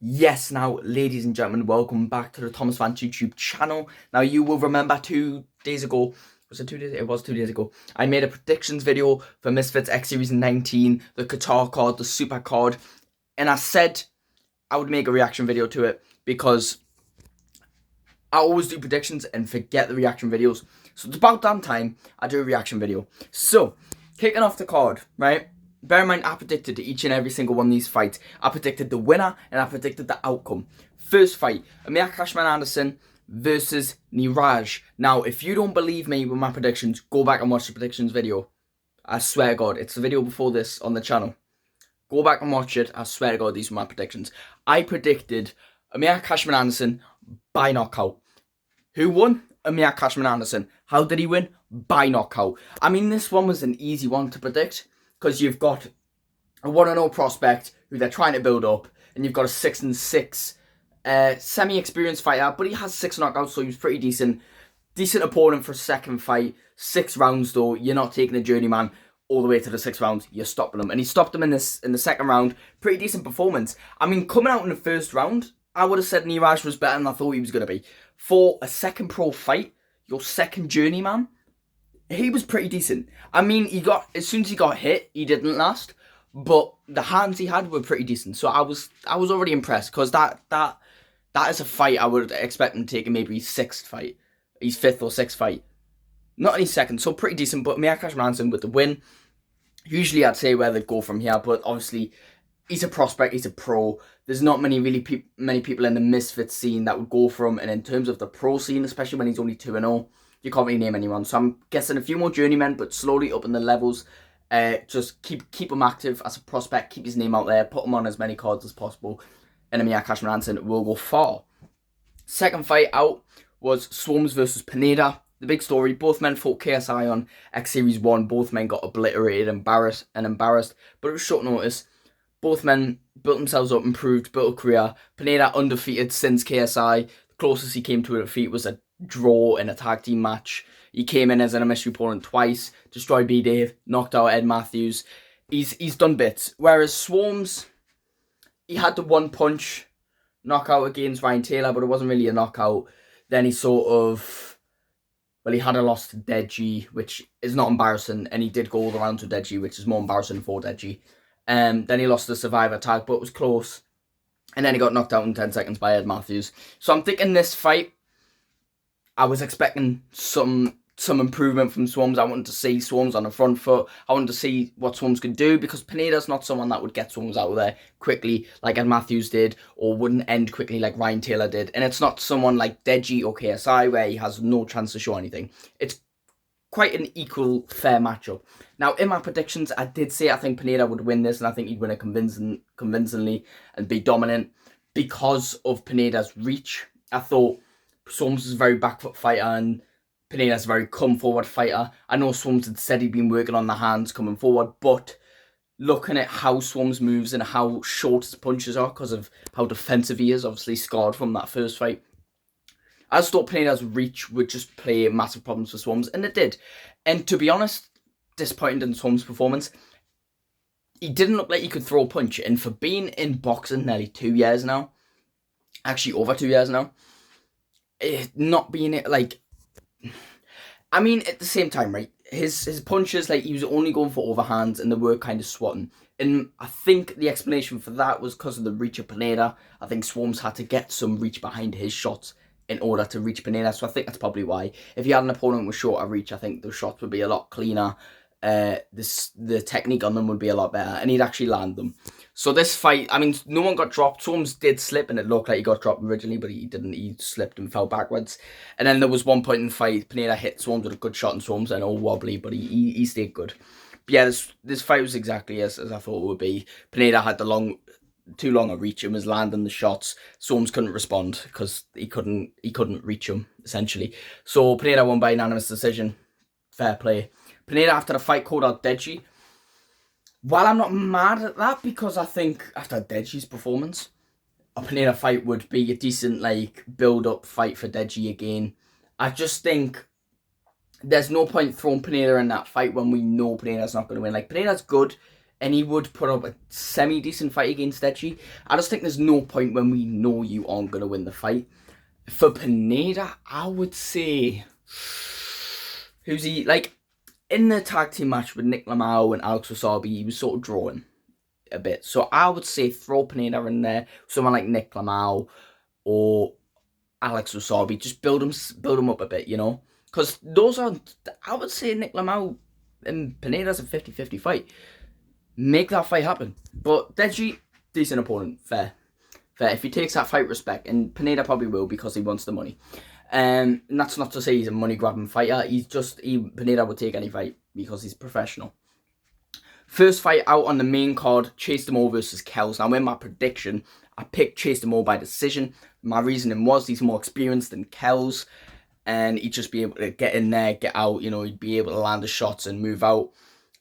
Yes, now, ladies and gentlemen, welcome back to the Thomas Vance YouTube channel. Now, you will remember 2 days ago, was it 2 days? It was 2 days ago. I made a predictions video for Misfits X Series 19, the Qatar card, the Super card, and I said I would make a reaction video to it because I always do predictions and forget the reaction videos. So it's about damn time I do a reaction video. So, kicking off the card, right? Bear in mind, I predicted each and every single one of these fights. I predicted the winner and I predicted the outcome. First fight, Amir Kashman Anderson versus Niraj. Now, if you don't believe me with my predictions, go back and watch the predictions video. I swear to God, it's the video before this on the channel. Go back and watch it. I swear to God, these were my predictions. I predicted Amir Kashman Anderson by knockout. Who won? Amir Kashman Anderson. How did he win? By knockout. I mean, this one was an easy one to predict because you've got a 1-0 prospect who they're trying to build up, and you've got a 6-6 semi-experienced fighter, but he has 6 knockouts, so he was pretty decent. Decent opponent for a second fight. 6 rounds though. You're not taking a journeyman all the way to the 6th round. You're stopping him, and he stopped him in the second round. Pretty decent performance. I mean, coming out in the first round, I would have said Niraj was better than I thought he was going to be. For a second pro fight, your second journeyman, he was pretty decent. I mean, as soon as he got hit, he didn't last, but the hands he had were pretty decent. So I was already impressed because that is a fight I would expect him taking maybe his 6th fight, his 5th or 6th fight, not any second. So pretty decent. But Amir Kashman Anderson with the win. Usually I'd say where they'd go from here, but obviously he's a prospect, he's a pro. There's not many people in the Misfits scene that would go for him, and in terms of the pro scene, especially when he's only 2-0, you can't really name anyone. So I'm guessing a few more journeymen, but slowly up in the levels. Just keep him active as a prospect, keep his name out there, put him on as many cards as possible, and Amir Kashman Anderson will go far. Second fight out was Swarms versus Pineda. The big story, both men fought KSI on X Series 1. Both men got obliterated, embarrassed, but it was short notice. Both men built themselves up, improved, built a career. Pineda undefeated since KSI. The closest he came to a defeat was a draw in a tag team match. He came in as an mystery opponent twice, destroyed B-Dave, knocked out Ed Matthews. He's done bits. Whereas Swarms, he had the one punch knockout against Ryan Taylor, but it wasn't really a knockout. Then he he had a loss to Deji, which is not embarrassing, and he did go all the rounds with Deji, which is more embarrassing for Deji. Then he lost the Survivor tag, but it was close. And then he got knocked out in 10 seconds by Ed Matthews. So I'm thinking this fight, I was expecting some improvement from Swarms. I wanted to see Swarms on the front foot. I wanted to see what Swarms could do, because Pineda's not someone that would get Swarms out of there quickly like Ed Matthews did, or wouldn't end quickly like Ryan Taylor did. And it's not someone like Deji or KSI where he has no chance to show anything. It's quite an equal, fair matchup. Now, in my predictions, I did say I think Pineda would win this, and I think he'd win it convincingly and be dominant because of Pineda's reach. I thought Swarms is a very back foot fighter, and Pineda's a very come forward fighter. I know Swarms had said he'd been working on the hands coming forward, but looking at how Swarms moves and how short his punches are because of how defensive he is, obviously scarred from that first fight, I just thought Pineda's reach would just play massive problems for Swarms, and it did. And to be honest, disappointed in Swarms' performance. He didn't look like he could throw a punch, and for being in boxing nearly 2 years now, actually over 2 years now, not being like, I mean, at the same time, right, his punches, like, he was only going for overhands, and they were kind of swatting. And I think the explanation for that was because of the reach of Pineda. I think Swarms had to get some reach behind his shots in order to reach Pineda, so I think that's probably why. If he had an opponent with shorter reach, I think the shots would be a lot cleaner. The technique on them would be a lot better, and he'd actually land them. So this fight, I mean, no one got dropped. Swarms did slip, and it looked like he got dropped originally, but he didn't. He slipped and fell backwards. And then there was one point in the fight, Pineda hit Swarms with a good shot, and Swarms then all wobbly, but he stayed good. But yeah, this fight was exactly as I thought it would be. Pineda had too long a reach and was landing the shots. Swarms couldn't respond because he couldn't reach him, essentially. So Pineda won by unanimous decision. Fair play. Pineda, after the fight, called out Deji. While I'm not mad at that, because I think after Deji's performance, a Pineda fight would be a decent, like, build-up fight for Deji again. I just think there's no point throwing Pineda in that fight when we know Pineda's not going to win. Like, Pineda's good and he would put up a semi-decent fight against Deji. I just think there's no point when we know you aren't going to win the fight. For Pineda, I would say... Who's he? Like, in the tag team match with Nick Lamau and Alex Wasabi, he was sort of drawing a bit. So I would say throw Pineda in there. Someone like Nick Lamau or Alex Wasabi. Just build him up a bit, you know? Because those are... I would say Nick Lamau and Pineda's a 50-50 fight. Make that fight happen. But Deji, decent opponent. Fair. If he takes that fight, respect. And Pineda probably will because he wants the money. And that's not to say he's a money-grabbing fighter. Pineda will take any fight because he's professional. First fight out on the main card, Chase Demore versus Kells. Now, in my prediction, I picked Chase Demore by decision. My reasoning was he's more experienced than Kells. And he'd just be able to get in there, get out. You know, he'd be able to land the shots and move out.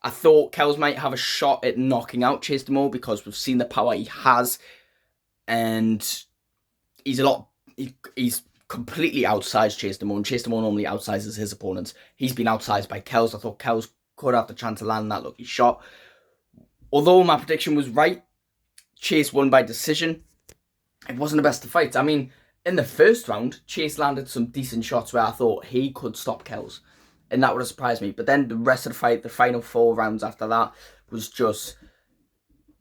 I thought Kells might have a shot at knocking out Chase Demore because we've seen the power he has. And he's completely outsized Chase Demore, and Chase Demore normally outsizes his opponents. He's been outsized by Kells. I thought Kells could have the chance to land that lucky shot. Although my prediction was right, Chase won by decision. It wasn't the best of fights. I mean, in the first round, Chase landed some decent shots where I thought he could stop Kells, and that would have surprised me. But then the rest of the fight, the final 4 rounds after that, was just,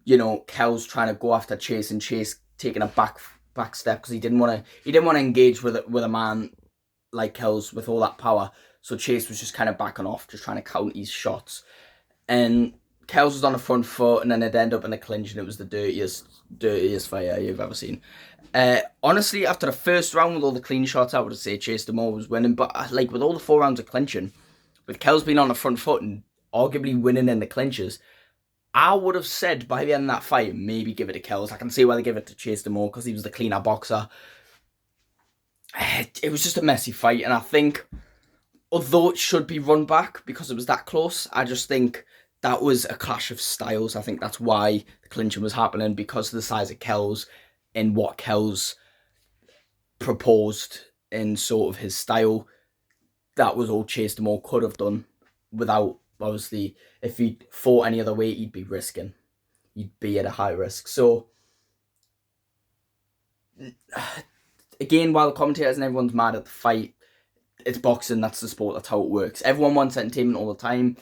you know, Kells trying to go after Chase and Chase taking a back step because he didn't want to engage with a man like Kells with all that power. So Chase was just kind of backing off, just trying to count his shots. And Kells was on the front foot, and then it ended up in a clinch, and it was the dirtiest fight you've ever seen. Honestly, after the first round with all the clean shots, I would say Chase Demore was winning. But like with all the 4 rounds of clinching, with Kells being on the front foot and arguably winning in the clinches, I would have said by the end of that fight, maybe give it to Kells. I can see why they give it to Chase Demore because he was the cleaner boxer. It was just a messy fight, and I think, although it should be run back because it was that close, I just think that was a clash of styles. I think that's why the clinching was happening, because of the size of Kells and what Kells proposed in sort of his style. That was all Chase Demore could have done without... Obviously, if he fought any other way, he'd be risking. He'd be at a high risk. So, again, while the commentators and everyone's mad at the fight, it's boxing, that's the sport, that's how it works. Everyone wants entertainment all the time,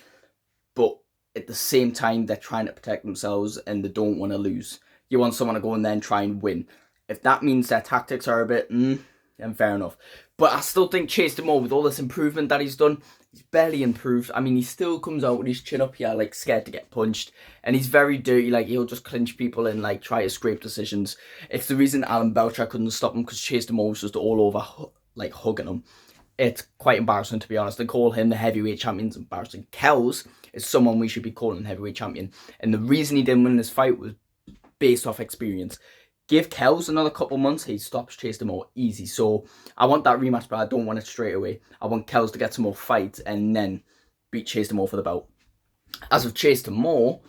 but at the same time, they're trying to protect themselves and they don't want to lose. You want someone to go in there and try and win. If that means their tactics are a bit, then fair enough. But I still think Chase Demore, with all this improvement that he's done, he's barely improved. I mean, he still comes out with his chin up here, like, scared to get punched. And he's very dirty, like, he'll just clinch people and, like, try to scrape decisions. It's the reason Alan Belcher couldn't stop him, because Chase Demore was just all over, like, hugging him. It's quite embarrassing, to be honest. They call him the heavyweight champion. It's embarrassing. Kells is someone we should be calling heavyweight champion. And the reason he didn't win this fight was based off experience. Give Kells another couple months, he stops Chase Demore easy. So I want that rematch, but I don't want it straight away. I want Kells to get some more fights and then beat Chase Demore for the belt. As of Chase Demore,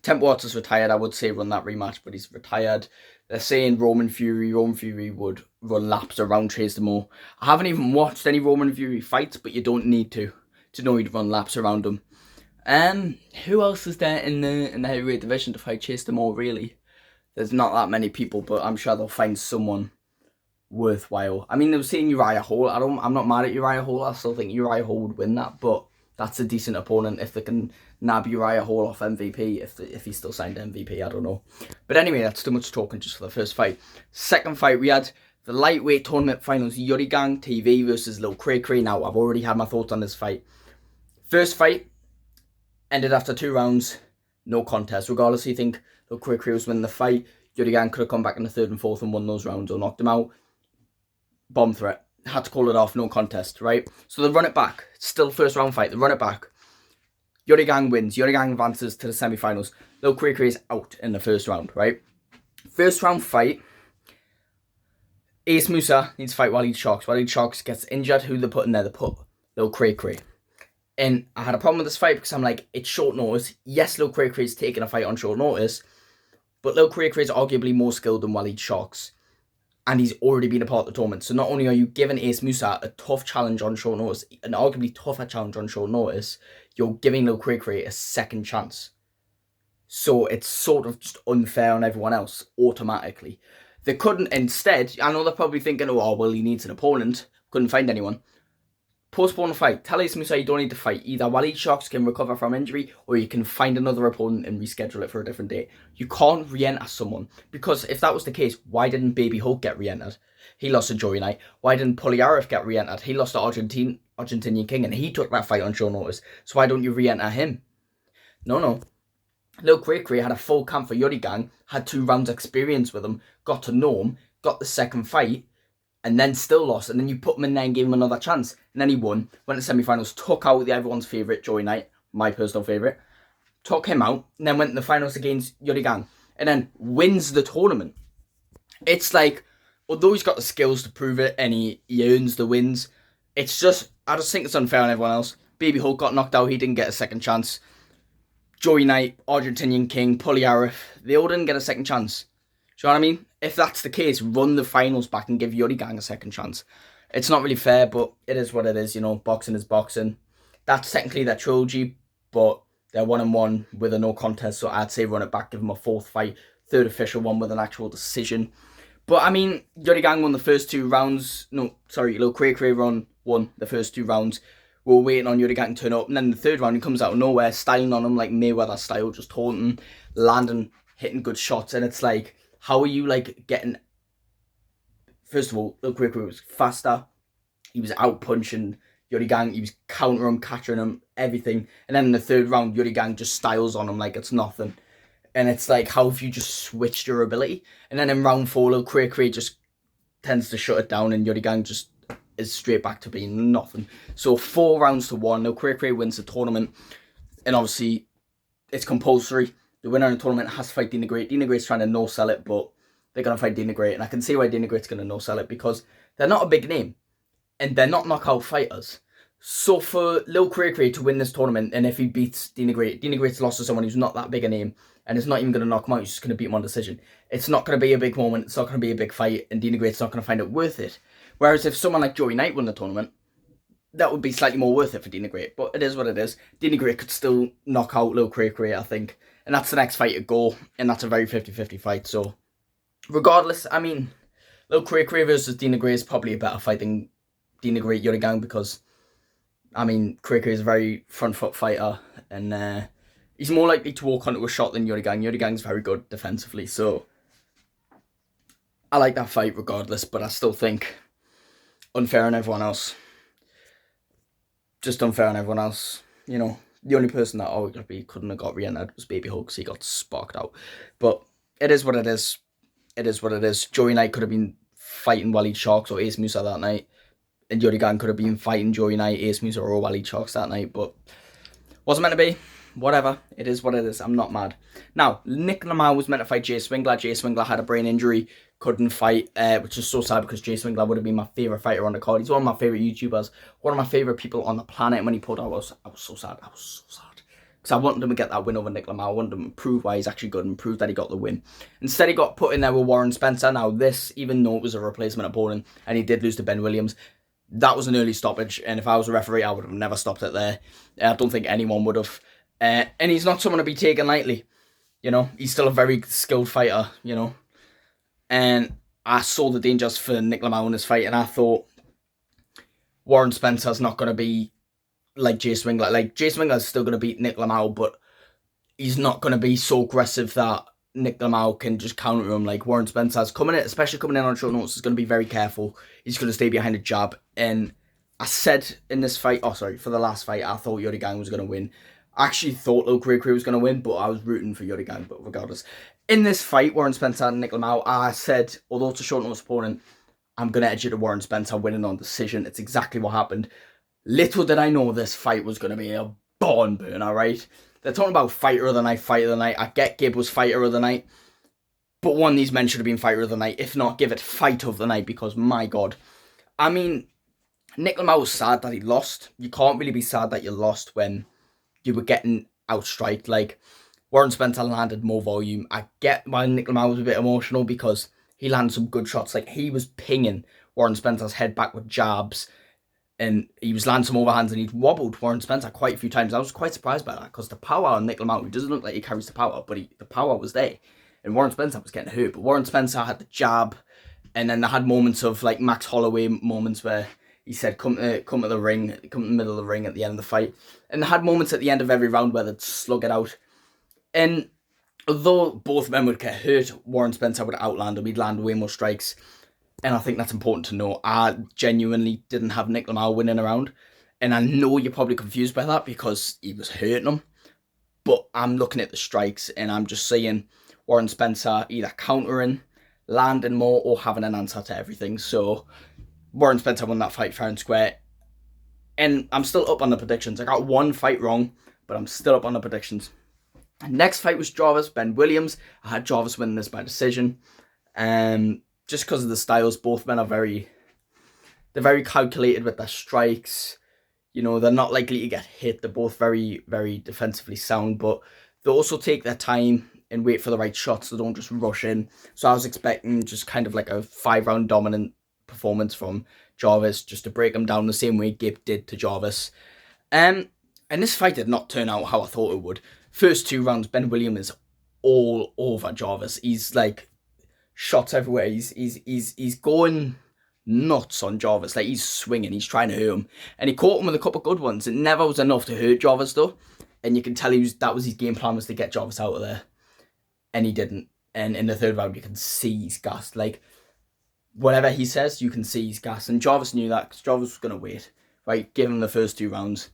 Temple Waters retired. I would say run that rematch, but he's retired. They're saying Roman Fury would run laps around Chase Demore. I haven't even watched any Roman Fury fights, but you don't need to know he'd run laps around him. Who else is there in the heavyweight division to fight Chase Demore, really? There's not that many people, but I'm sure they'll find someone worthwhile. I mean, they were saying Uriah Hall. I'm not mad at Uriah Hall. I still think Uriah Hall would win that, but that's a decent opponent if they can nab Uriah Hall off MVP. If he's still signed MVP, I don't know. But anyway, that's too much talking just for the first fight. Second fight, we had the lightweight tournament finals. Yuri Gang TV versus Lil Cray Cray. Now, I've already had my thoughts on this fight. First fight ended after 2 rounds. No contest. Regardless, you think Lil Cray Cray was winning the fight, Yuri Gang could have come back in the 3rd and 4th and won those rounds or knocked him out. Bomb threat. Had to call it off. No contest, right? So they run it back. Still first round fight. They run it back. Yuri Gang wins. Yuri Gang advances to the semi-finals. Lil Cray Cray is out in the first round, right? First round fight. Ace Musa needs to fight Walid Sharks. Walid Sharks gets injured. Who they put in there? They put Lil Cray Cray. And I had a problem with this fight because I'm like, it's short notice. Yes, Lil Cray Cray is taking a fight on short notice, but Lil Cray Cray is arguably more skilled than Walid Sharks. And he's already been a part of the tournament. So not only are you giving Ace Musa a tough challenge on short notice, an arguably tougher challenge on short notice, you're giving Lil Cray Cray a second chance. So it's sort of just unfair on everyone else automatically. They couldn't, instead, I know they're probably thinking, oh, well, he needs an opponent. Couldn't find anyone. Postpone the fight. Tell Ace Musa you don't need to fight. Either Waleed Shocks can recover from injury, or you can find another opponent and reschedule it for a different date. You can't re-enter someone, because if that was the case, why didn't Baby Hulk get re-entered? He lost to Joey Knight. Why didn't Puliarov get re-entered? He lost to Argentinian King, and he took that fight on short notice. So why don't you re-enter him? No. Lil Cray Cray had a full camp for Yuri Gang, had 2 rounds experience with him, got to know him, got the second fight, and then still lost. And then you put him in there and gave him another chance. And then he won, went to semi-finals, took out everyone's favourite, Joey Knight, my personal favourite, took him out, and then went in the finals against Yuri Gang, and then wins the tournament. It's like, although he's got the skills to prove it, and he earns the wins, I just think it's unfair on everyone else. Baby Hulk got knocked out, he didn't get a second chance. Joey Knight, Argentinian King, Puliarov, they all didn't get a second chance. Do you know what I mean? If that's the case, run the finals back and give Yuri Gang a second chance. It's not really fair, but it is what it is, you know, boxing is boxing. That's technically their trilogy, but they're 1-1 with a no contest, so I'd say run it back, give them a 4th fight, 3rd official one with an actual decision. But, I mean, Yuri Gang won the first 2 rounds. No, sorry, Lil Cray Cray won the first 2 rounds. We were waiting on Yuri Gang to turn up, and then the 3rd round he comes out of nowhere, styling on him like Mayweather style, just taunting, landing, hitting good shots, and it's like, how are you like getting? First of all, Lil Cray Cray was faster, he was out punching Yuri Gang, he was countering him, catching him, everything, and then in the 3rd round, Yuri Gang just styles on him like it's nothing, and it's like, how have you just switched your ability? And then in round 4, Lil Cray Cray just tends to shut it down, and Yuri Gang just is straight back to being nothing. So 4 rounds to 1, Lil Cray Cray wins the tournament, and obviously it's compulsory. The winner of the tournament has to fight Dana Great. Dana Great's trying to no-sell it, but they're going to fight Dana Great, and I can see why Dana Great's going to no-sell it, because they're not a big name, and they're not knockout fighters. So for Lil Cray Cray to win this tournament, and if he beats Dana Great's lost to someone who's not that big a name, and it's not even going to knock him out, he's just going to beat him on decision. It's not going to be a big moment, it's not going to be a big fight, and Dana Great's not going to find it worth it. Whereas if someone like Joey Knight won the tournament, that would be slightly more worth it for Dana Great. But it is what it is. Dana Great could still knock out Lil Cray Cray, I think. And that's the next fight to go. And that's a very 50-50 fight. So, regardless, I mean, Lil Cray Cray versus Dana Great is probably a better fight than Dana Great Yuri Gang, because, I mean, Cray Cray is a very front foot fighter. And he's more likely to walk onto a shot than Yuri Gang. Yuri Gang's very good defensively. So, I like that fight regardless. But I still think unfair on everyone else. Just unfair on everyone else. You know, the only person that arguably couldn't have got re-entered was Baby Hulk, so he got sparked out. But it is what it is. It is what it is. Joey Knight could have been fighting Waleed Sharks or Ace Musa that night. And Yuri Gang could have been fighting Joey Knight, Ace Musa or Waleed Sharks that night. But wasn't meant to be. Whatever. It is what it is. I'm not mad. Now, Nick Lamau was meant to fight Jay Swingler. Jay Swingler had a brain injury. Couldn't fight, which is so sad, because Jay Swingler would have been my favourite fighter on the card. He's one of my favourite YouTubers. One of my favourite people on the planet. And when he pulled out, I was so sad. I was so sad. Because I wanted him to get that win over Nick Lamau. I wanted him to prove why he's actually good and prove that he got the win. Instead, he got put in there with Warren Spencer. Now, this, even though it was a replacement opponent, and he did lose to Ben Williams, that was an early stoppage. And if I was a referee, I would have never stopped it there. I don't think anyone would have. And he's not someone to be taken lightly. You know, he's still a very skilled fighter, you know. And I saw the dangers for Nick Lamau in this fight, and I thought Warren Spencer's not going to be like Jay Swingler. Like, Jay Swingler's still going to beat Nick Lamau, but he's not going to be so aggressive that Nick Lamau can just counter him. Like, Warren Spencer's coming in, especially coming in on short notice, is going to be very careful. He's going to stay behind a jab. And I said in this fight, for the last fight, I thought Yuri Gang was going to win. I actually thought Lil Cray Cray was going to win, but I was rooting for Yuri Gang, but regardless. In this fight, Warren Spencer and Nick Lamau, I said, although it's a short notice opponent, I'm going to edge it to Warren Spencer winning on decision. It's exactly what happened. Little did I know this fight was going to be a barn burner, right? They're talking about fighter of the night, fighter of the night. I get Gibb was fighter of the night, but one of these men should have been fighter of the night. If not, give it fight of the night, because my God. I mean, Nick Lamau was sad that he lost. You can't really be sad that you lost when you were getting outstriked. Like, Warren Spencer landed more volume. I get why Nick Lamau was a bit emotional, because he landed some good shots. Like, he was pinging Warren Spencer's head back with jabs and he was landing some overhands, and he'd wobbled Warren Spencer quite a few times. I was quite surprised by that, because the power on Nick Lamau, he doesn't look like he carries the power, but the power was there, and Warren Spencer was getting hurt. But Warren Spencer had the jab, and then they had moments of like Max Holloway moments where he said, come to the ring, come to the middle of the ring at the end of the fight. And they had moments at the end of every round where they'd slug it out. And although both men would get hurt, Warren Spencer would outland him. He'd land way more strikes. And I think that's important to know. I genuinely didn't have Nick Lamau winning a round. And I know you're probably confused by that because he was hurting him. But I'm looking at the strikes and I'm just seeing Warren Spencer either countering, landing more, or having an answer to everything. So Warren Spencer won that fight fair and square. And I'm still up on the predictions. I got one fight wrong, but I'm still up on the predictions. Next fight was Jarvis, Ben Williams. I had Jarvis winning this by decision. Just because of the styles, both men are they're very calculated with their strikes. You know, they're not likely to get hit. They're both very, very defensively sound, but they also take their time and wait for the right shots. They don't just rush in. So I was expecting just kind of like a 5-round dominant performance from Jarvis, just to break him down the same way Gib did to Jarvis. And this fight did not turn out how I thought it would. First 2 rounds, Ben Williams is all over Jarvis. He's like shots everywhere. He's going nuts on Jarvis. Like, he's swinging. He's trying to hurt him, and he caught him with a couple of good ones. It never was enough to hurt Jarvis though, and you can tell that was his game plan, was to get Jarvis out of there, and he didn't. And in the 3rd round, you can see he's gassed. Like, whatever he says, you can see he's gassed, and Jarvis knew that, because Jarvis was going to wait. Right, give him the first 2 rounds.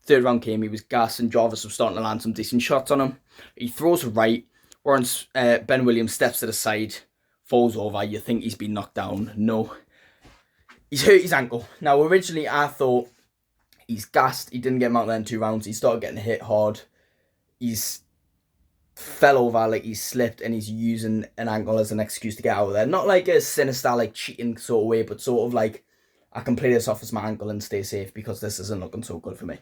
3rd round came, he was gassed, and Jarvis was starting to land some decent shots on him. He throws a right. Ben Williams steps to the side, falls over. You think he's been knocked down. No. He's hurt his ankle. Now, originally, I thought he's gassed. He didn't get him out there in 2 rounds. He started getting hit hard. He's fell over, like he's slipped, and he's using an ankle as an excuse to get out of there. Not like a sinister, like cheating sort of way, but sort of like, I can play this off as my ankle and stay safe because this isn't looking so good for me.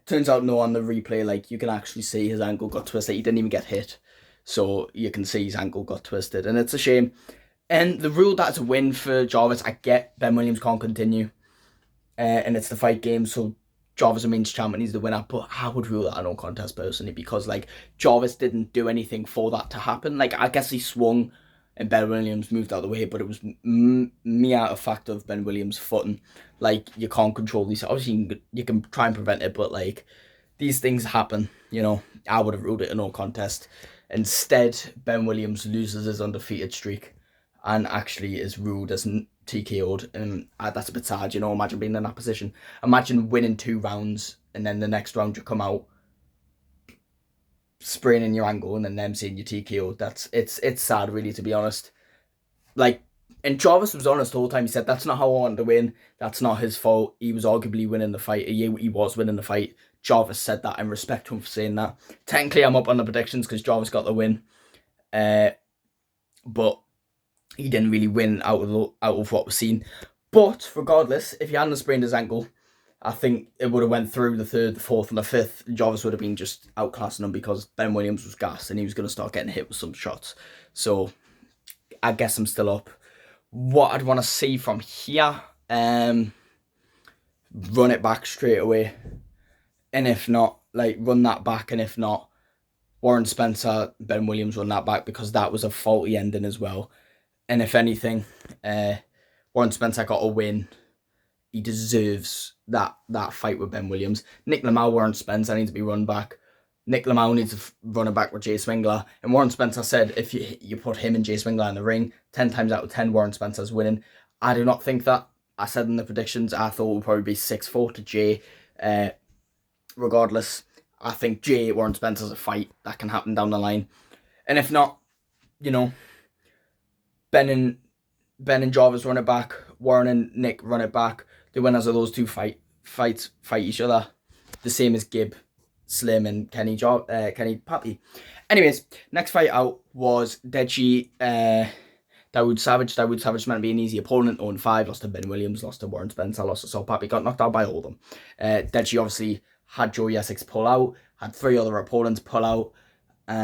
Turns out no, on the replay, like, you can actually see his ankle got twisted. He didn't even get hit. So you can see his ankle got twisted, and it's a shame. And the rule that's a win for Jarvis. I get Ben Williams can't continue, and it's the fight game, so Jarvis remains champion, he's the winner. But I would rule that a no contest personally, because like, Jarvis didn't do anything for that to happen. Like, I guess he swung and Ben Williams moved out of the way, but it was mere effect of Ben Williams' footing. Like, you can't control these. Obviously, you can try and prevent it, but like, these things happen, you know. I would have ruled it a no contest. Instead, Ben Williams loses his undefeated streak and actually is ruled as TKO'd. And that's a bit sad, you know. Imagine being in that position. Imagine winning 2 rounds and then the next round you come out spraining your ankle and then them saying you TKO'd. It's sad, really, to be honest. Like, and Jarvis was honest the whole time. He said, that's not how I wanted to win. That's not his fault. He was arguably winning the fight. He was winning the fight. Jarvis said that, and respect to him for saying that. Technically, I'm up on the predictions because Jarvis got the win. But he didn't really win out of what was seen. But regardless, if he hadn't sprained his ankle, I think it would have went through the 3rd, the 4th, and the 5th. Jarvis would have been just outclassing him because Ben Williams was gassed and he was going to start getting hit with some shots. So I guess I'm still up. What I'd want to see from here, run it back straight away. And if not, like, run that back. And if not, Warren Spencer, Ben Williams run that back, because that was a faulty ending as well. And if anything, Warren Spencer got a win. He deserves that fight with Ben Williams. Nick Lamau, Warren Spencer needs to be run back. Nick Lamau needs to run it back with Jay Swingler. And Warren Spencer said, if you put him and Jay Swingler in the ring, 10 times out of 10, Warren Spencer's winning. I do not think that. I said in the predictions, I thought it would probably be 6-4 to Jay. Regardless, I think Warren Spencer's a fight that can happen down the line. And if not, you know, Ben and Jarvis run it back. Warren and Nick run it back. The winners of those 2 fight each other. The same as Gib, Slim, and Kenny Pappy. Anyways, next fight out was Deji Dawood Savage. Dawood Savage meant to be an easy opponent. 0-5, lost to Ben Williams, lost to Warren Spencer, lost to Saul Pappy. Got knocked out by all of them. Deji obviously had Joey Essex pull out, had 3 other opponents pull out,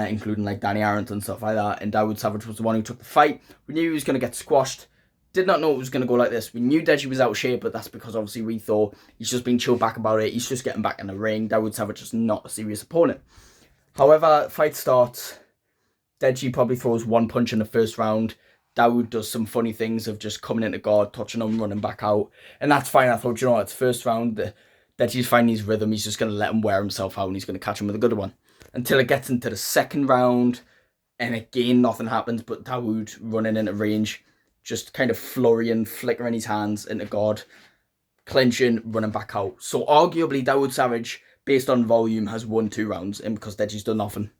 including like Danny Arrington and stuff like that. And Dawood Savage was the one who took the fight. We knew he was going to get squashed. did not know it was going to go like this. We knew Deji was out of shape, but that's because obviously we thought he's just been chilled back about it. He's just getting back in the ring. Dawood Savage is not a serious opponent. However, fight starts. Deji probably throws one punch in the first round. Dawood does some funny things of just coming into guard, touching him, running back out. And that's fine. I thought, you know what, it's first round. Deji's finding his rhythm. He's just going to let him wear himself out and he's going to catch him with a good one. Until it gets into the second round. And again, nothing happens but Dawood running into range. Just kind of flurrying, flickering his hands into guard. Clinching, running back out. So arguably, Dawood Savage, based on volume, has won 2 rounds. And because Deji's done nothing.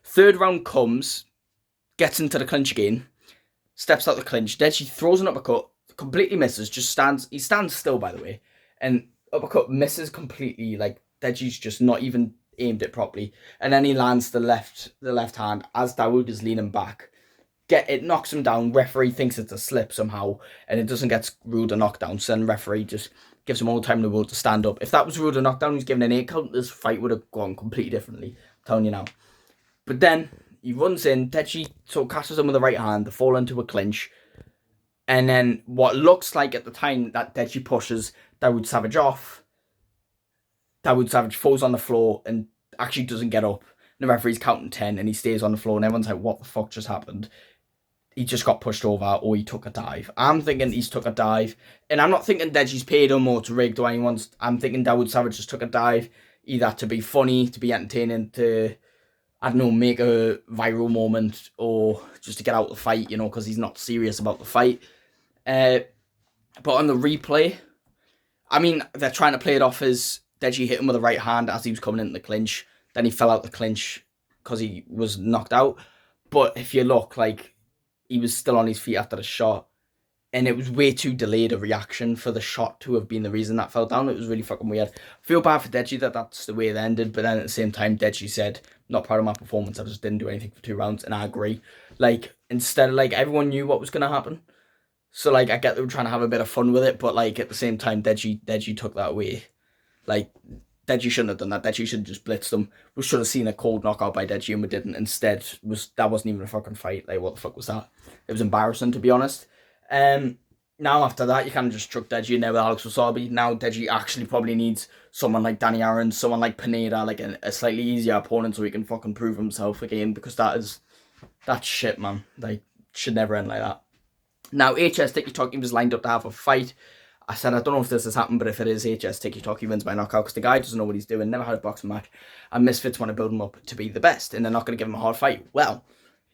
Third round comes. Gets into the clinch again. Steps out the clinch. Deji throws an uppercut. Completely misses. Just stands. He stands still, by the way. And uppercut misses completely. Like, Deji's just not even aimed it properly. And then he lands the left hand as Dawood is leaning back. It knocks him down. Referee thinks it's a slip somehow. And it doesn't get ruled a knockdown. So then referee just gives him all the time in the world to stand up. If that was ruled a knockdown, he's given an 8 count, this fight would have gone completely differently. I'm telling you now. But then he runs in. Deji sort of catches him with the right hand. They fall into a clinch. And then what looks like at the time that Deji pushes Dawood Savage off. Dawood Savage falls on the floor and actually doesn't get up. And the referee's counting 10 and he stays on the floor. And everyone's like, what the fuck just happened? He just got pushed over or he took a dive. I'm thinking he's took a dive. And I'm not thinking Deji's paid him or it's rigged or anyone's. I'm thinking Dawood Savage just took a dive. Either to be funny, to be entertaining, to, I don't know, make a viral moment or just to get out the fight, you know, because he's not serious about the fight. But on the replay, I mean, they're trying to play it off as Deji hit him with the right hand as he was coming into the clinch. Then he fell out the clinch because he was knocked out. But if you look, like, he was still on his feet after the shot. And it was way too delayed a reaction for the shot to have been the reason that fell down. It was really fucking weird. I feel bad for Deji that that's the way it ended. But then at the same time, Deji said, not proud of my performance. I just didn't do anything for 2 rounds. And I agree. Like, instead of, like, everyone knew what was going to happen. So, like, I get they were trying to have a bit of fun with it. But, like, at the same time, Deji took that away. Like, Deji shouldn't have done that. Deji should have just blitzed them. We should have seen a cold knockout by Deji and we didn't. Instead, that wasn't even a fucking fight. Like, what the fuck was that? It was embarrassing, to be honest. Now after that, you kind of just chuck Deji in there with Alex Wasabi. Now Deji actually probably needs someone like Danny Aaron, someone like Pineda, like a slightly easier opponent so he can fucking prove himself again, because that's shit, man. Like, should never end like that. Now, HS Tiki Toki was lined up to have a fight. I said, I don't know if this has happened, but if it is, HS Tiki Toki wins by knockout because the guy doesn't know what he's doing, never had a boxing match, and Misfits want to build him up to be the best, and they're not going to give him a hard fight. Well,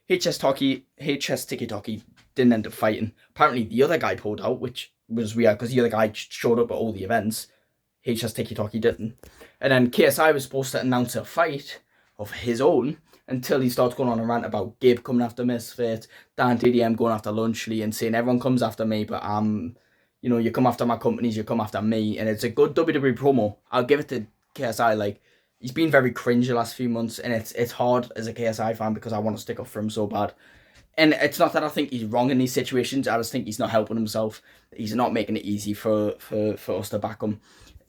HS Tiki Toki didn't end up fighting. Apparently, the other guy pulled out, which was weird because the other guy showed up at all the events. HS Tiki Toki didn't. And then KSI was supposed to announce a fight of his own until he starts going on a rant about Gabe coming after Misfits, Dan DDM going after Lunchley and saying everyone comes after me, but you know, you come after my companies, you come after me. And it's a good WWE promo. I'll give it to KSI. Like, he's been very cringe the last few months, and it's hard as a KSI fan because I want to stick up for him so bad. And it's not that I think he's wrong in these situations. I just think he's not helping himself. He's not making it easy for us to back him.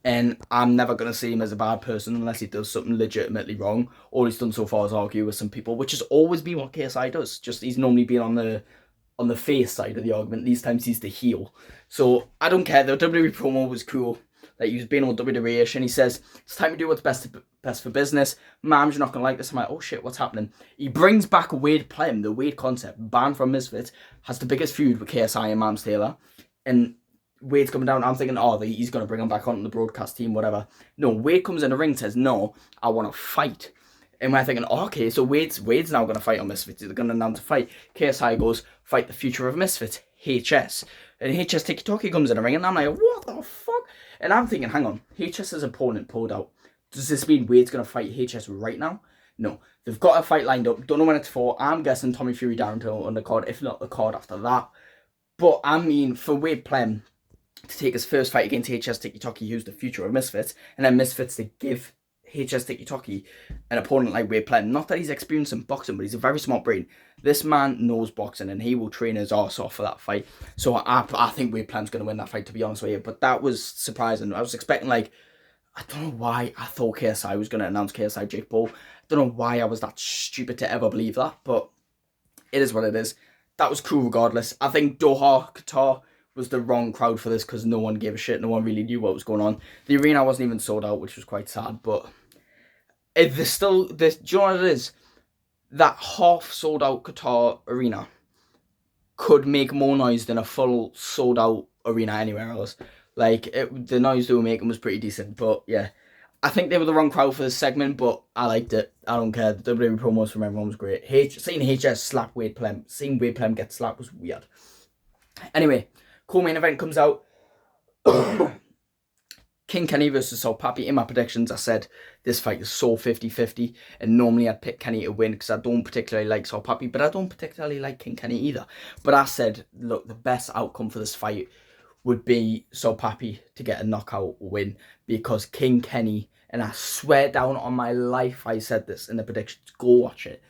And I'm never going to see him as a bad person unless he does something legitimately wrong. All he's done so far is argue with some people, which has always been what KSI does. Just he's normally been on the face side of the argument. These times he's the heel. So I don't care. The WWE promo was cool. Like, he was being all WWE-ish, and he says, it's time to do what's best for business. Mams, you're not going to like this. I'm like, oh shit, what's happening? He brings back Wade Plem, the Wade concept, banned from Misfits, has the biggest feud with KSI and Mams Taylor. And Wade's coming down. I'm thinking, he's going to bring him back onto the broadcast team, whatever. No, Wade comes in the ring and says, no, I want to fight. And we're thinking, okay, so Wade's now going to fight on Misfits. They're going to announce a fight. KSI goes, fight the future of Misfits, HS. And HS Tiki Toki comes in the ring, and I'm like, what the fuck? And I'm thinking, hang on, HS's opponent pulled out. Does this mean Wade's going to fight HS right now? No. They've got a fight lined up. Don't know when it's for. I'm guessing Tommy Fury, Darren Till on the card, if not the card after that. But, I mean, for Wade Plem to take his first fight against HS Tiki Toki, who's the future of Misfits, and then Misfits to give HS Tiki Toki an opponent like Wade Plem. Not that he's experienced in boxing, but he's a very smart brain. This man knows boxing, and he will train his arse off for that fight. So I think Wade Plem's going to win that fight, to be honest with you. But that was surprising. I was expecting, like, I don't know why I thought KSI was going to announce KSI Jake Paul. I don't know why I was that stupid to ever believe that, but it is what it is. That was cool regardless. I think Doha, Qatar, was the wrong crowd for this because no one gave a shit. No one really knew what was going on. The arena wasn't even sold out, which was quite sad. But there's still this. Do you know what it is? That half sold out Qatar arena could make more noise than a full sold out arena anywhere else. Like the noise they were making was pretty decent. But yeah, I think they were the wrong crowd for this segment, but I liked it. I don't care. The WWE promos from everyone was great. Seeing HS slap Wade Plem, seeing Wade Plem get slapped was weird. Anyway, cool main event comes out. King Kenny versus Soul Papi. In my predictions, I said this fight is so 50-50, and normally I'd pick Kenny to win because I don't particularly like Soul Papi, but I don't particularly like King Kenny either. But I said, look, the best outcome for this fight would be Soul Papi to get a knockout win because King Kenny, and I swear down on my life I said this in the predictions, go watch it.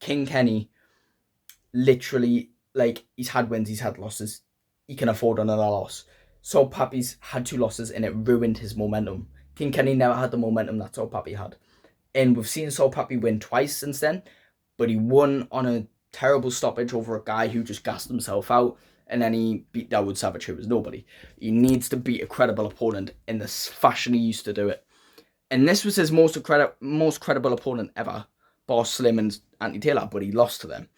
King Kenny, literally, like, he's had wins, he's had losses. He can afford another loss. Soul Papi's had 2 losses and it ruined his momentum. King Kenny never had the momentum that Soul Papi had. And we've seen Soul Papi win twice since then, but he won on a terrible stoppage over a guy who just gassed himself out. And then he beat Dawood Savage, who was nobody. He needs to beat a credible opponent in the fashion he used to do it. And this was his most credible opponent ever, Boss Slim and Anthony Taylor, but he lost to them.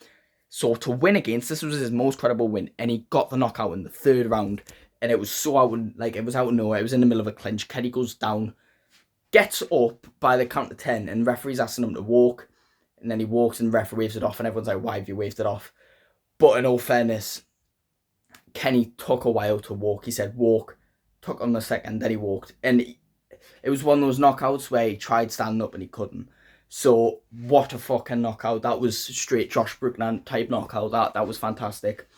So to win against, this was his most credible win, and he got the knockout in the 3rd round. And it was so out, like, it was out of nowhere. It was in the middle of a clinch. Kenny goes down, gets up by the count of 10, and referee's asking him to walk. And then he walks and referee waves it off, and everyone's like, why have you waved it off? But in all fairness, Kenny took a while to walk. He said walk, took him a second, then he walked. And it was one of those knockouts where he tried standing up and he couldn't. So what a fucking knockout. That was straight Josh Brooknan type knockout. That was fantastic.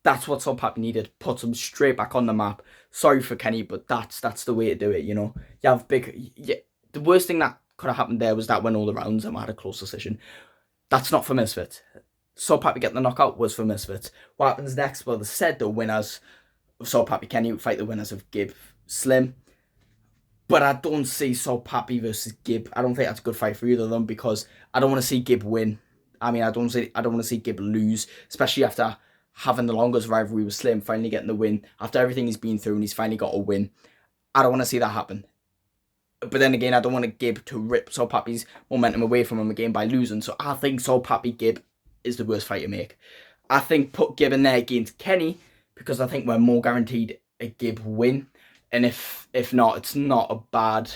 That's what Soul Papi needed. Puts him straight back on the map. Sorry for Kenny, but that's the way to do it, you know. You have the worst thing that could have happened there was that went all the rounds and we had a close decision. That's not for Misfits. Soul Papi getting the knockout was for Misfits. What happens next? Well, they said the winners of Soul Papi Kenny would fight the winners of Gib Slim. But I don't see Soul Papi versus Gib. I don't think that's a good fight for either of them because I don't want to see Gib win. I mean, I don't want to see Gib lose, especially after having the longest rivalry with Slim, finally getting the win. After everything he's been through and he's finally got a win. I don't want to see that happen. But then again, I don't want Gib to rip Soul Papi's momentum away from him again by losing. So I think Soul Papi Gib is the worst fight to make. I think put Gib in there against Kenny because I think we're more guaranteed a Gib win. And if not, it's not a bad...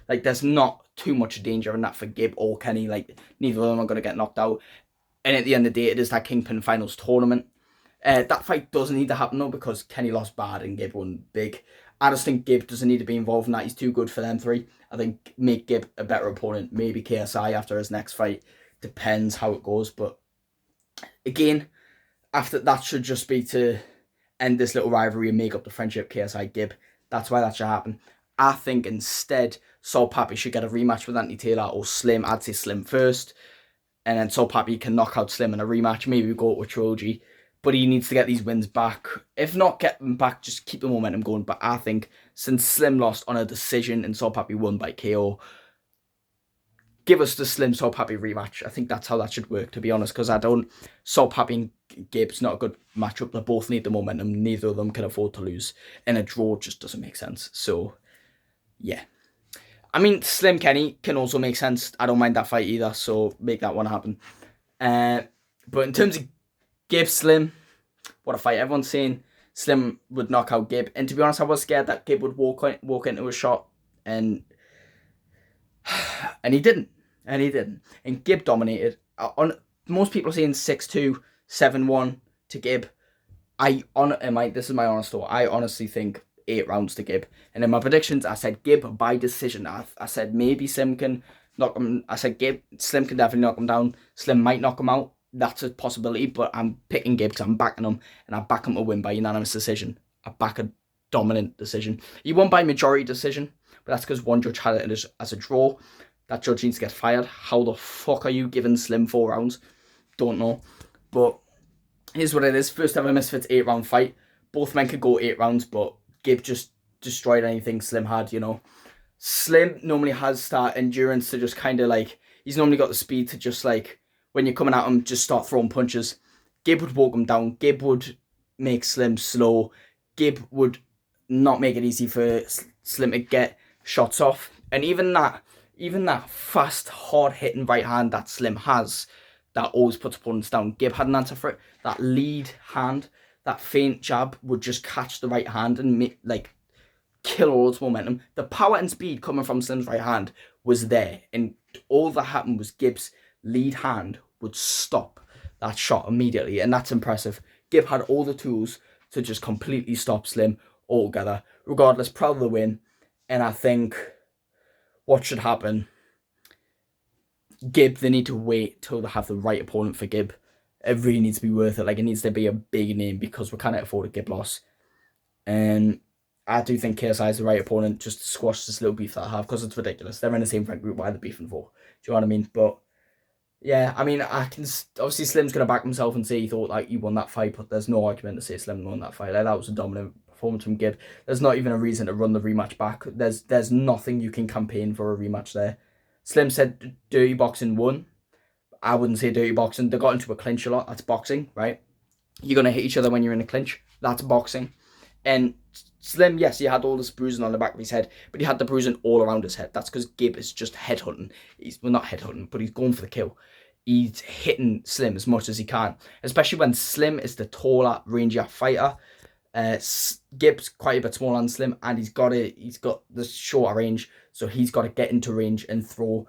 Like, there's not too much danger in that for Gib or Kenny. Like, neither of them are going to get knocked out. And at the end of the day, it is that Kingpin Finals tournament. That fight doesn't need to happen, though, because Kenny lost bad and Gib won big. I just think Gib doesn't need to be involved in that. He's too good for them 3. I think make Gib a better opponent. Maybe KSI after his next fight. Depends how it goes. But, again, after that should just be to end this little rivalry and make up the friendship KSI-Gib. That's why that should happen. I think instead, Soul Papi should get a rematch with Anthony Taylor or Slim. I'd say Slim first. And then Soul Papi can knock out Slim in a rematch. Maybe we go to a trilogy. But he needs to get these wins back. If not get them back, just keep the momentum going. But I think since Slim lost on a decision and Soul Papi won by KO, give us the Slim Soul Papi rematch. I think that's how that should work, to be honest. Because Soul Papi and Gib's not a good matchup. They both need the momentum. Neither of them can afford to lose. And a draw just doesn't make sense. So, yeah. I mean, Slim Kenny can also make sense. I don't mind that fight either. So, make that one happen. But in terms of Gib Slim, what a fight. Everyone's saying Slim would knock out Gib. And to be honest, I was scared that Gib would walk into a shot. And he didn't. And Gib dominated. Most people are saying 6-2, 7-1 to Gib. This is my honest thought. I honestly think 8 rounds to Gib. And in my predictions, I said Gib by decision. I said maybe Slim can knock him. I said Slim can definitely knock him down. Slim might knock him out. That's a possibility, but I'm picking Gib because I'm backing him, and I back him to win by unanimous decision. I back a dominant decision. He won by majority decision, but that's because one judge had it as a draw. That judge needs to get fired. How the fuck are you giving Slim 4 rounds? Don't know. But here's what it is. First ever Misfits 8-round fight. Both men could go 8 rounds, but Gib just destroyed anything Slim had, you know. Slim normally has that endurance to just kind of like... He's normally got the speed to just like... When you're coming at him, just start throwing punches. Gib would walk him down. Gib would make Slim slow. Gib would not make it easy for Slim to get shots off. And even that fast, hard-hitting right hand that Slim has, that always puts opponents down, Gib had an answer for it. That lead hand, that feint jab would just catch the right hand and make, like, kill all its momentum. The power and speed coming from Slim's right hand was there, and all that happened was Gib's lead hand would stop that shot immediately, and that's impressive. Gib had all the tools to just completely stop Slim altogether. Regardless, proud of the win, and I think what should happen, Gib, they need to wait till they have the right opponent for Gib. It really needs to be worth it. Like, it needs to be a big name, because we can't afford a Gib loss. And I do think KSI is the right opponent just to squash this little beef that I have, because it's ridiculous. They're in the same friend group. Why are they beefing for? Do you know what I mean? But yeah, I mean, I can obviously Slim's gonna back himself and say he thought like he won that fight, but there's no argument to say Slim won that fight. Like, that was a dominant performance from Gib. There's not even a reason to run the rematch back. There's nothing you can campaign for a rematch there. Slim said dirty boxing won. I wouldn't say dirty boxing. They got into a clinch a lot. That's boxing, right? You're gonna hit each other when you're in a clinch. That's boxing. And Slim, yes, he had all this bruising on the back of his head, but he had the bruising all around his head. That's because Gib is just headhunting. Well, not headhunting, but he's going for the kill. He's hitting Slim as much as he can, especially when Slim is the taller, rangier fighter. Gib's quite a bit smaller than Slim, and he's got the shorter range, so he's got to get into range and throw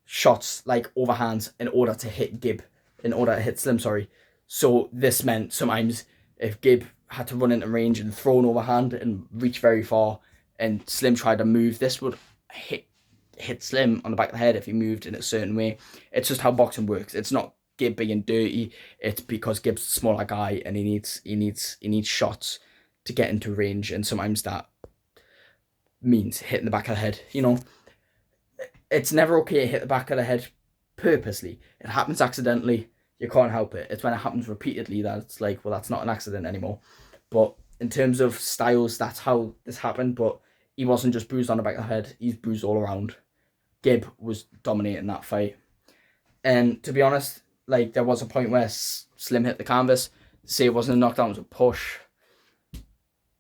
shots like overhands in order to hit Slim, sorry. So this meant sometimes if Gib had to run into range and throw an overhand and reach very far, and Slim tried to move, this would hit Slim on the back of the head if he moved in a certain way. It's just how boxing works. It's not Gib being dirty. It's because Gib's a smaller guy and he needs shots to get into range, and sometimes that means hitting the back of the head. You know, it's never okay to hit the back of the head purposely. It happens accidentally. You can't help it. It's when it happens repeatedly that it's like, well, that's not an accident anymore. But in terms of styles, that's how this happened. But he wasn't just bruised on the back of the head. He's bruised all around. Gib was dominating that fight. And to be honest, like, there was a point where Slim hit the canvas. Say it wasn't a knockdown, it was a push.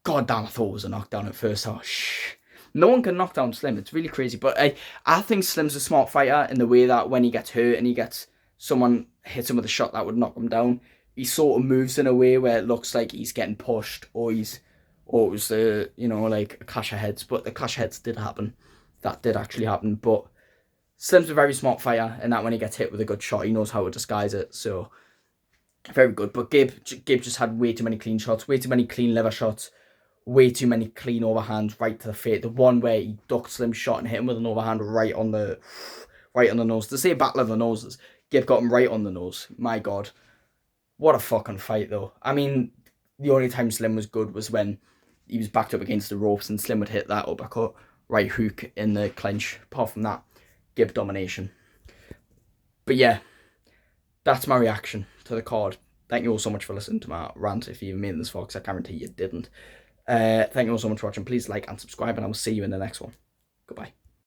God damn, I thought it was a knockdown at first. Oh, shh. No one can knock down Slim. It's really crazy. But I think Slim's a smart fighter in the way that when he gets hurt and he gets someone hits him with a shot that would knock him down, he sort of moves in a way where it looks like he's getting pushed, or it was like a clash of heads. But the clash of heads did happen. That did actually happen. But Slim's a very smart fighter, and that when he gets hit with a good shot, he knows how to disguise it. So very good. But Gib just had way too many clean shots, way too many clean lever shots, way too many clean overhands right to the face. The one where he ducked Slim's shot and hit him with an overhand right on the nose. To say battle of the noses, Gib got him right on the nose. My God. What a fucking fight, though. I mean, the only time Slim was good was when he was backed up against the ropes and Slim would hit that uppercut, right hook in the clinch. Apart from that, Gib domination. But yeah, that's my reaction to the card. Thank you all so much for listening to my rant. If you even made this far, because I guarantee you didn't. Thank you all so much for watching. Please like and subscribe, and I will see you in the next one. Goodbye.